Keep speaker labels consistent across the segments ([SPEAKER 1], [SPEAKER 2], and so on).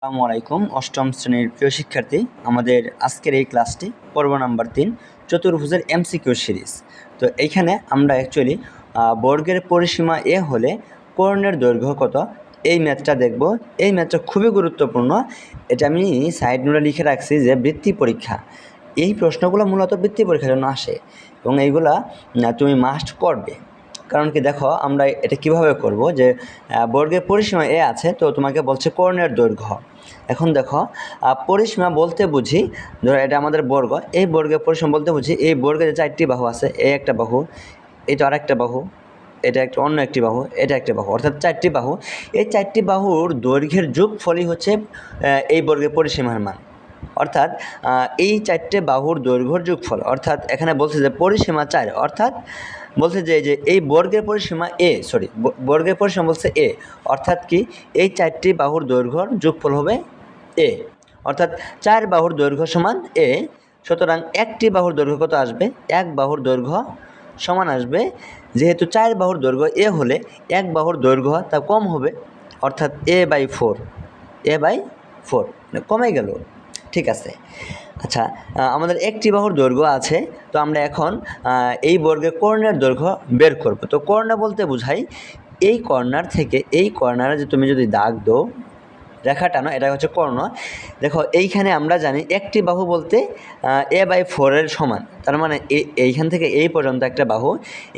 [SPEAKER 1] আসসালামু আলাইকুম। অষ্টম শ্রেণীর প্রিয় শিক্ষার্থী, আমাদের আজকের এই ক্লাসটি পর্ব নাম্বার 3 চতুর্ভুজের এমসিকিউ সিরিজ। তো এইখানে আমরা অ্যাকচুয়ালি বর্গের পরিসীমা এ হলে কোণের দৈর্ঘ্য কত এই ম্যাথটা দেখব। এই ম্যাথটা খুবই গুরুত্বপূর্ণ। এটা আমি সাইড নোটে লিখে রাখছি যে বৃত্তি পরীক্ষা, এই প্রশ্নগুলো মূলত বৃত্তি পরীক্ষার জন্য আসে এবং এইগুলা তুমি মাস্ট করবে। কারণ কি, দেখো আমরা এটা কিভাবে করব যে বর্গের পরিসীমা এ আছে, তো তোমাকে বলছে কোণের দৈর্ঘ্য। এখন দেখো, পরিসীমা বলতে বুঝি, ধরো এটা আমাদের বর্গ, এই বর্গের পরিসীমা বলতে বুঝি এই বর্গের যে 4টি বাহু আছে, এই একটা বাহু, এটা আরেকটা বাহু, এটা একটা অন্য একটি বাহু, এটা একটা বাহু, অর্থাৎ 4টি বাহু। এই 4টি বাহুর দৈর্ঘ্যের যোগফলই হচ্ছে এই বর্গের পরিসীমার মান। অর্থাৎ এই 4টে বাহুর দৈর্ঘ্যের যোগফল, অর্থাৎ এখানে বলছে যে পরিসীমা 4, অর্থাৎ বলছে যে এই বর্গের পরিসীমা এ, বর্গের পরিসীমা বলছে এ, অর্থাৎ কি এই 4টি বাহুর দৈর্ঘ্যর যোগফল হবে এ, অর্থাৎ 4 বাহুর দৈর্ঘ্য সমান এ। সুতরাং একটি বাহুর দৈর্ঘ্য কত আসবে? এক বাহুর দৈর্ঘ্য সমান আসবে, যেহেতু 4 বাহুর দৈর্ঘ্য এ হলে এক বাহুর দৈর্ঘ্য তা কম হবে, অর্থাৎ a/4, a/4 কমে গেল। ঠিক আছে। আচ্ছা, আমাদের একটি বাহুর দৈর্ঘ্য আছে, তো আমরা এখন এই বর্গের কর্ণের দৈর্ঘ্য বের করব। তো কর্ণ বলতে বোঝাই এই কর্নার থেকে এই কর্নারে যে তুমি যদি দাগ দাও, রেখা টানো, এটা হচ্ছে কর্ণ। দেখো এইখানে আমরা জানি একটি বাহু বলতে a/4 এর সমান, তার মানে এইখান থেকে এই পর্যন্ত একটা বাহু,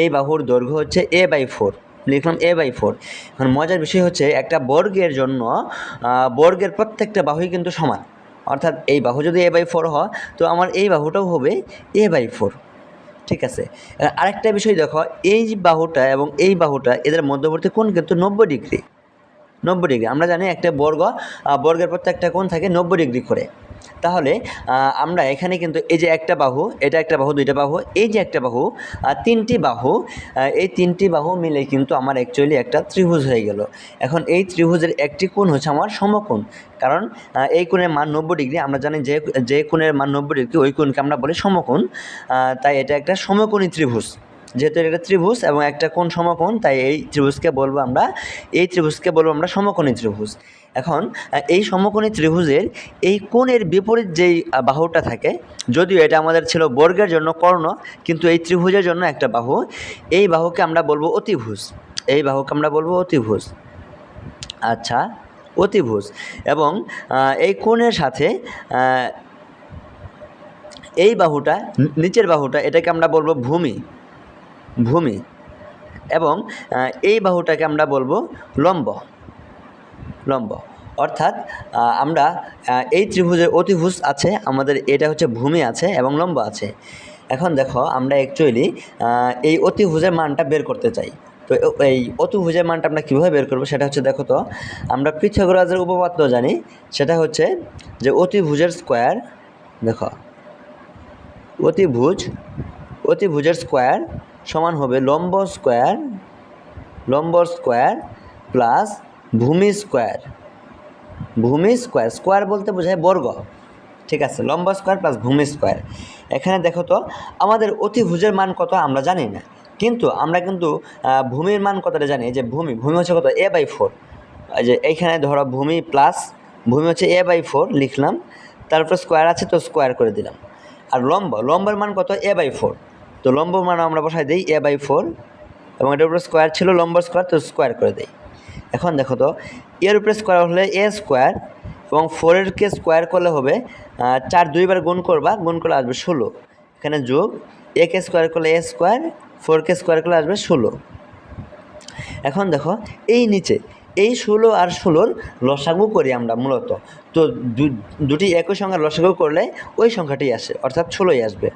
[SPEAKER 1] এই বাহুর দৈর্ঘ্য হচ্ছে a/4, লিখলাম a/4। এখন মজার বিষয় হচ্ছে একটা বর্গের জন্য বর্গের প্রত্যেকটা বাহুই কিন্তু সমান, অর্থাৎ এই বাহু যদি a/4 হয়, তো আমার এই বাহুটাও হবে a/4। ঠিক আছে। আরেকটা বিষয় দেখো, এই বাহুটা এবং এই বাহুটা এদের মধ্যবর্তী কোণ কিন্তু 90 ডিগ্রি। 90 ডিগ্রি, আমরা জানি একটা বর্গের প্রত্যেকটা কোণ থাকে 90 ডিগ্রি করে। তাহলে আমরা এখানে কিন্তু এই যে একটা বাহু, এটা একটা বাহু, দুইটা বাহু, এই যে একটা বাহু, 3টি বাহু, এই 3টি বাহু মিলে কিন্তু আমার অ্যাকচুয়ালি একটা ত্রিভুজ হয়ে গেল। এখন এই ত্রিভুজের একটি কোণ হচ্ছে আমার সমকোণ, কারণ এই কোণের মান 90 ডিগ্রি। আমরা জানি যে কোণের মান 90 ডিগ্রি ওই কোণকে আমরা বলি সমকোণ। তাই এটা একটা সমকোণী ত্রিভুজ। যেহেতু এটা ত্রিভুজ এবং একটা কোণ সমকোণ, তাই এই ত্রিভুজকে বলবো আমরা সমকোণী ত্রিভুজ। এখন এই সমকোণী ত্রিভুজের এই কোণের বিপরীত যেই বাহুটা থাকে, যদিও এটা আমাদের ছিল বর্গের জন্য কর্ণ, কিন্তু এই ত্রিভুজের জন্য একটা বাহু, এই বাহুকে আমরা বলবো অতিভুজ। এই বাহুকে আমরা বলবো অতিভুজ। আচ্ছা, অতিভুজ। এবং এই কোণের সাথে এই বাহুটা, নিচের বাহুটা, এটাকে আমরা বলবো ভূমি, এবং এই বাহুটাকে আমরা বলবো লম্ব। অর্থাৎ আমরা এই ত্রিভুজের অতিভুজ আছে আমাদের, এটা হচ্ছে ভূমি আছে এবং লম্ব আছে। এখন দেখো, আমরা অ্যাকচুয়ালি এই অতিভুজের মানটা বের করতে চাই। তো এই অতিভুজের মানটা আমরা কীভাবে বের করবো সেটা হচ্ছে, দেখো তো, আমরা পিথাগোরাসের উপপাদ্য জানি, সেটা হচ্ছে যে অতিভুজের স্কোয়ার, দেখো অতিভুজের স্কোয়ার সমান হবে লম্ব স্কোয়ার প্লাস ভূমি স্কোয়ার। স্কোয়ার বলতে বোঝায় বর্গ। ঠিক আছে, লম্ব স্কোয়ার প্লাস ভূমি স্কোয়ার। এখানে দেখো তো, আমাদের অতিভুজের মান কত আমরা জানি না, কিন্তু আমরা কিন্তু ভূমির মান কতটা জানি, যে ভূমি হচ্ছে কত a/4। যে এইখানে ধরো ভূমি হচ্ছে a/4 লিখলাম, তারপর স্কোয়ার আছে তো স্কোয়ার করে দিলাম। আর লম্বের মান কত a/4, তো লম্ব মান আমরা বসাই দিই a/4, এবং এটার উপরে স্কোয়ার ছিল, লম্ব স্কোয়ার, তো স্কোয়ার করে দিই। এখন দেখো তো, এর উপরে স্কোয়ার হলে a স্কোয়ার, এবং 4-এরকে স্কোয়ার করলে হবে 4 দুইবার গুণ করলে আসবে 16, এখানে যোগ, a-কে স্কোয়ার করলে a স্কোয়ার, 4-কে স্কোয়ার করলে আসবে 16। এখন দেখো, এই নিচে এই 16 আর 16-র লসাগু করি আমরা মূলত, তো দুটি একই সংখ্যার লসাগু করলে ওই সংখ্যাটি আসে, অর্থাৎ 16ই আসবে,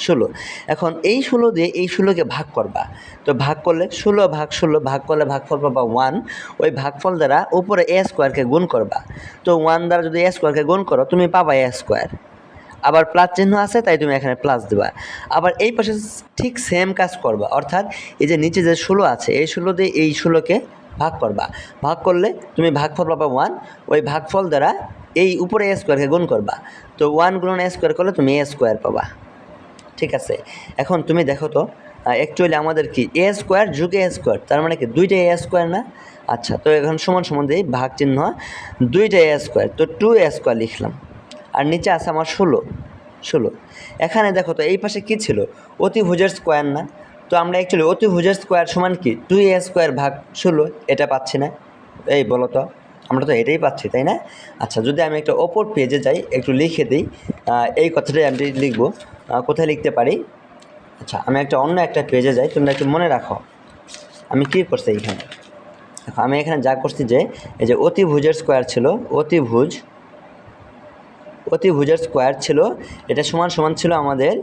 [SPEAKER 1] 16। এখন এই 16 দিয়ে এই 16কে ভাগ করবা, তো ভাগ করলে 16 ভাগ 16 ভাগ করলে ভাগফল পাবা 1, ওই ভাগফল দ্বারা উপরে a স্কোয়ারকে গুণ করবা, তো 1 দ্বারা যদি a স্কোয়ারকে গুণ করো তুমি পাবা a স্কোয়ার। আবার প্লাস চিহ্ন আছে, তাই তুমি এখানে প্লাস দেবা। আবার এই পাশে ঠিক সেম কাজ করবা, অর্থাৎ এই যে নিচে যে 16 আছে, এই 16 দিয়ে এই 16কে ভাগ করবা, ভাগ করলে তুমি ভাগফল পাবা 1, ওই ভাগফল দ্বারা এই উপরে a স্কোয়ারকে গুণ করবা, তো 1 গুণন a স্কোয়ার করলে তুমি a স্কোয়ার পাবা। ঠিক আছে। এখন তুমি দেখো তো, অ্যাকচুয়ালি আমাদের কি a স্কোয়ার যোগ a স্কোয়ার, তার মানে কি দুইটাই a স্কোয়ার না? আচ্ছা, তো এখন সমান সমান দিয়ে ভাগ চিহ্ন, 2টা a স্কোয়ার, তো 2a স্কোয়ার লিখলাম। আর নিচে আছে আমার 16। এখানে দেখো তো এই পাশে কী ছিল, অতিভুজের স্কোয়ার না? তো আমরা অ্যাকচুয়ালি অতিভুজের স্কোয়ার সমান কি 2a স্কোয়ার ভাগ 16, এটা পাচ্ছি না? এই বলো তো, আমরা তো এটাই পাচ্ছি, তাই না? আচ্ছা, যদি আমি একটা অপর পেজে যাই, একটু লিখে দিই এই কথাটাই আমি লিখব। কোথায় লিখতে পারি? আচ্ছা, আমি অন্য একটা পেজে যাই, তোমরা একটু মনে রাখো আমি কী করছি এইখানে। দেখো, আমি এখানে যা করছি যে এই যে অতিভুজের স্কোয়ার ছিল, অতিভুজের স্কোয়ার ছিল, এটা সমান সমান ছিল আমাদের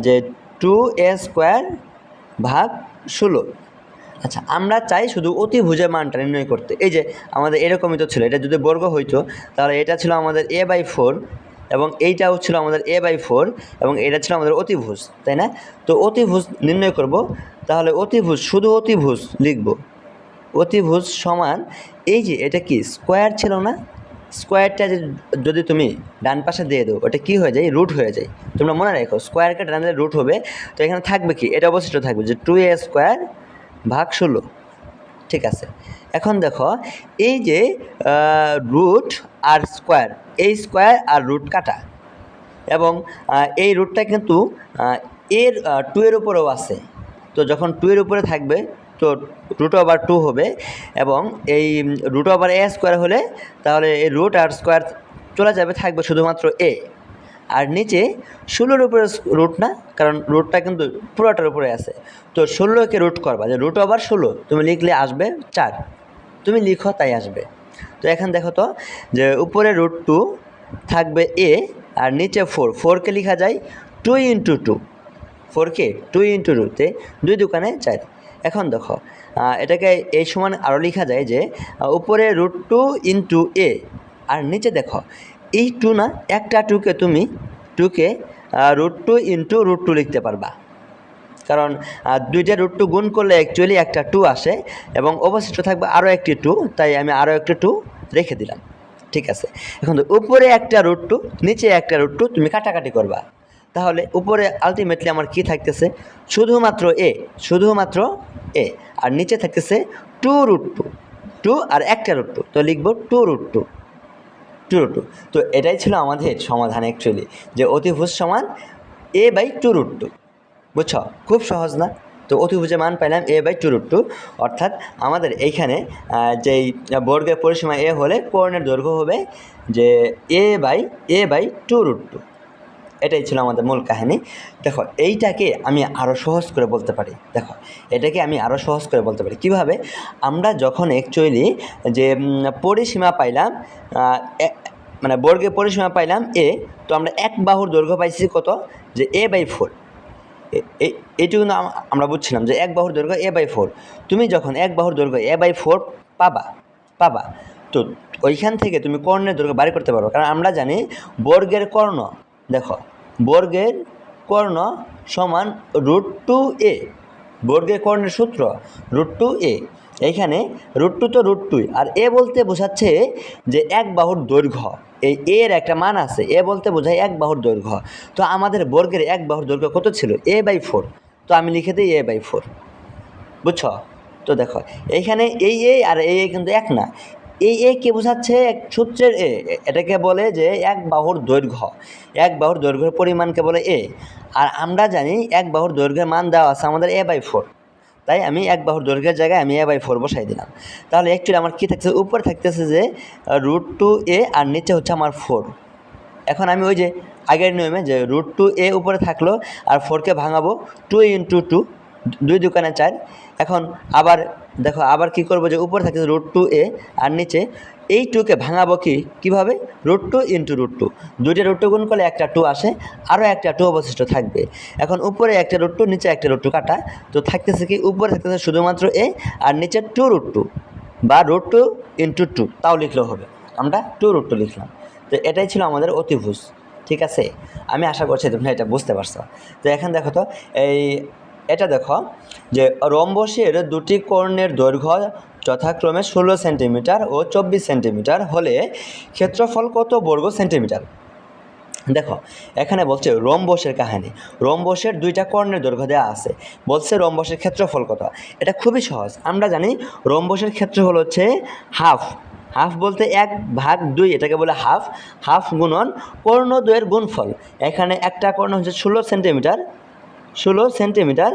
[SPEAKER 1] যে 2a স্কোয়ার ভাগ 16। আচ্ছা, আমরা চাই শুধু অতিভুজের মানটা নির্ণয় করতে। এই যে আমাদের এরকমই তো ছিল, এটা যদি বর্গ হইতো তাহলে এটা ছিল আমাদের a/4 এবং এইটাও ছিল আমাদের a/4 এবং এটা ছিল আমাদের অতিভুজ, তাই না? তো অতিভুজ নির্ণয় করব, তাহলে অতিভুজ, শুধু অতিভুজ লিখব। অতিভুজ সমান, এই যে এটা কি স্কোয়ার ছিল না, স্কোয়ারটা যদি তুমি ডান পাশে দিয়ে দাও, ওটা কি হয়ে যায়, রুট হয়ে যায়। তোমরা মনে রাখো, স্কোয়ারকে ডান দিলে রুট হবে। তো এখানে থাকবে কি, এটা অবশিষ্ট থাকবে যে 2a স্কোয়ার ভাগ 16। ঠিক আছে, এখন দেখো এই যে রুট আর স্কোয়ার, এই স্কোয়ার আর রুট কাটা, এবং এই রুটটা কিন্তু এর 2 এর উপরেও আছে। তো যখন 2 এর উপরে থাকবে তো √2 হবে, এবং এই √a স্কোয়ার হলে তাহলে এই রুট আর স্কোয়ার চলে যাবে, থাকবে শুধুমাত্র a। আর নিচে 16-র উপরে রুট না, কারণ রুটটা কিন্তু পুরোটার উপরে আছে। তো 16কে রুট করবা, যে √16 তুমি লিখলে আসবে 4, তুমি লিখো তাই আসবে। তো এখন দেখো তো যে উপরে √2 থাকবে a আর নিচে 4কে লেখা যায় 2 × 2, 4কে 2 × 2-তে 2 দোকানে 4। এখন দেখো এটাকে এই সমান আরও লেখা যায় যে উপরে √2 × a আর নিচে দেখো এই 2 না, একটা 2কে তুমি √2 × √2 লিখতে পারবা, কারণ দুইটা √2 গুণ করলে অ্যাকচুয়ালি একটা 2 আসে এবং অবশিষ্ট থাকবে আরও একটি 2, তাই আমি আরও একটা 2 রেখে দিলাম। ঠিক আছে, এখন উপরে একটা √2 নিচে একটা √2 তুমি কাটাকাটি করবা, তাহলে উপরে আলটিমেটলি আমার কি থাকতেছে, শুধুমাত্র a, আর নিচে থাকতেছে 2√2, 2 আর একটা √2, তো লিখবো 2√2। তো এটাই ছিল আমাদের সমাধান অ্যাকচুয়ালি, যে অতিভুজ সমান a/2√2। বুঝছো, খুব সহজ না? তো অতিভুজের মান পাইলাম a/2√2, অর্থাৎ আমাদের এইখানে যেই বর্গের পরিসীমা a হলে কোণের দৈর্ঘ্য হবে যে a/2√2। এটাই ছিল আমাদের মূল কাহিনী। দেখো, এইটাকে আমি আরও সহজ করে বলতে পারি। দেখো, এটাকে আমি আরও সহজ করে বলতে পারি কীভাবে, আমরা যখন অ্যাকচুয়ালি যে পরিসীমা পাইলাম, মানে বর্গের পরিসীমা পাইলাম a, তো আমরা এক বাহুর দৈর্ঘ্য পাইছি কত, যে a/4। এইটুকু কিন্তু আমরা বুঝছিলাম যে এক বাহুর দৈর্ঘ্য a/4। তুমি যখন এক বাহুর দৈর্ঘ্য a/4 পাবা, তো ওইখান থেকে তুমি কর্ণের দৈর্ঘ্য বাড়ি করতে পারো, কারণ আমরা জানি বর্গের কর্ণ, দেখো বর্গের কর্ণ সমান √2a, বর্গের কর্ণের সূত্র √2a। এইখানে √2 তো √2, আর এ বলতে বোঝাচ্ছে যে এক বাহুর দৈর্ঘ্য, এই এর একটা মান আছে, এ বলতে বোঝায় এক বাহুর দৈর্ঘ্য। তো আমাদের বর্গের এক বাহুর দৈর্ঘ্য কত ছিল, a/4, তো আমি লিখে দিই a/4। বুঝছো? তো দেখো এইখানে এই এ আর এই এ কিন্তু এক না, এই এ কে বোঝাচ্ছে, এক সূত্রের এ, এটাকে বলে যে এক বাহুর দৈর্ঘ্য, এক বাহুর দৈর্ঘ্যের পরিমাণকে বলে এ। আর আমরা জানি এক বাহুর দৈর্ঘ্যের মান দেওয়া আছে আমাদের a/4, তাই আমি এক বাহুর দৈর্ঘ্যের জায়গায় আমি a/4 বসাই দিলাম। তাহলে অ্যাকচুয়ালি আমার কী থাকছে, উপরে থাকতেছে যে √2a আর নিচে হচ্ছে আমার 4। এখন আমি ওই যে আগের নিয়মে যে √2a উপরে থাকলো আর 4কে ভাঙাবো 2 × 2, 2 দোকানে 4। এখন আবার দেখো, আবার কি করবো, যে উপরে থাকছে √2a আর নিচে এই 2কে ভাঙাবো কীভাবে, √2 × √2, দুইটা √2 গুণ করলে একটা 2 আসে, আরও একটা 2 অবশিষ্ট থাকবে। এখন উপরে একটা √2 নিচে একটা √2 কাটা, তো থাকতেছে কি, উপরে থাকতেছে শুধুমাত্র a আর নিচে 2√2 বা √2 × 2, তাও লিখলেও হবে, আমরা 2√2 লিখলাম। তো এটাই ছিল আমাদের অতিভুজ। ঠিক আছে, আমি আশা করছি তোমরা এটা বুঝতে পারছো। তো এখন দেখো তো এটা দেখো যে রম্বসের দুটি কর্ণের দৈর্ঘ্য যথাক্রমে 16 সেন্টিমিটার ও 24 সেন্টিমিটার হলে ক্ষেত্রফল কত বর্গ সেন্টিমিটার। দেখো এখানে বলছে রম্বসের কাহিনী। রম্বসের দুইটা কর্ণের দৈর্ঘ্য দেওয়া আছে, বলছে রম্বসের ক্ষেত্রফল কত। এটা খুবই সহজ, আমরা জানি রম্বসের ক্ষেত্রফল হচ্ছে হাফ। হাফ বলতে 1/2, এটাকে বলে হাফ। হাফ গুণন কর্ণদ্বয়ের গুণফল। এখানে একটা কর্ণ হচ্ছে 16 সেন্টিমিটার, 16 সেন্টিমিটার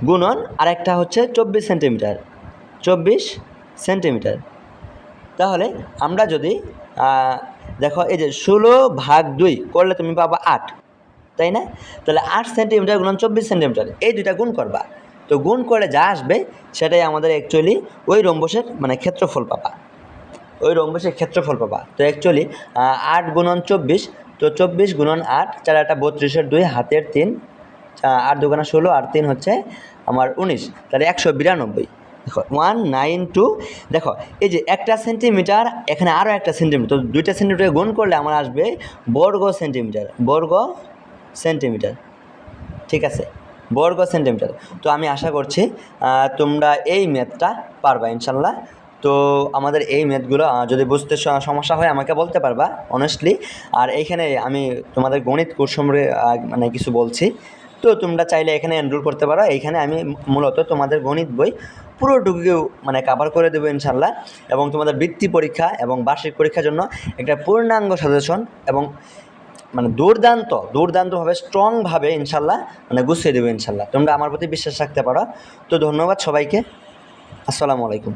[SPEAKER 1] গুণন আর একটা হচ্ছে 24 সেন্টিমিটার, 24 সেন্টিমিটার। তাহলে আমরা যদি দেখো এই যে 16/2 করলে তুমি পাবা 8, তাই না? তাহলে 8 সেন্টিমিটার গুণন 24 সেন্টিমিটার, এই দুইটা গুণ করবা। তো গুণ করে যা আসবে সেটাই আমাদের অ্যাকচুয়ালি ওই রম্বসের মানে ক্ষেত্রফল পাবা, ওই রম্বসের ক্ষেত্রফল পাবা। তো অ্যাকচুয়ালি 8 গুণন 24, তো 24 গুণন 8, 4 8 32, 2 হাতের 3, 8 2 16 আর 3 হচ্ছে আমার 19, তাহলে 192। দেখো 192। দেখো এই যে একটা সেন্টিমিটার, এখানে আরও একটা সেন্টিমিটার, তো দুইটা সেন্টিমিটার গুণ করলে আমার আসবে বর্গ সেন্টিমিটার, বর্গ সেন্টিমিটার। ঠিক আছে, বর্গ সেন্টিমিটার। তো আমি আশা করছি তোমরা এই ম্যাথটা পারবা ইনশাল্লাহ। তো আমাদের এই ম্যাথগুলো যদি বুঝতে সমস্যা হয় আমাকে বলতে পারবা অনেস্টলি। আর এইখানে আমি তোমাদের গণিত কোর্স সম্পর্কে মানে কিছু বলছি, তো তোমরা চাইলে এখানে এনরোল করতে পারো। এইখানে আমি মূলত তোমাদের গণিত বই পুরোটুকু মানে কাভার করে দেবো ইনশাল্লাহ, এবং তোমাদের বৃত্তি পরীক্ষা এবং বার্ষিক পরীক্ষার জন্য একটা পূর্ণাঙ্গ সাজেশন এবং মানে দুর্দান্তভাবে স্ট্রংভাবে ইনশাল্লাহ মানে গুছিয়ে দেবো ইনশাল্লাহ। তোমরা আমার প্রতি বিশ্বাস রাখতে পারো। তো ধন্যবাদ সবাইকে, আসসালামু আলাইকুম।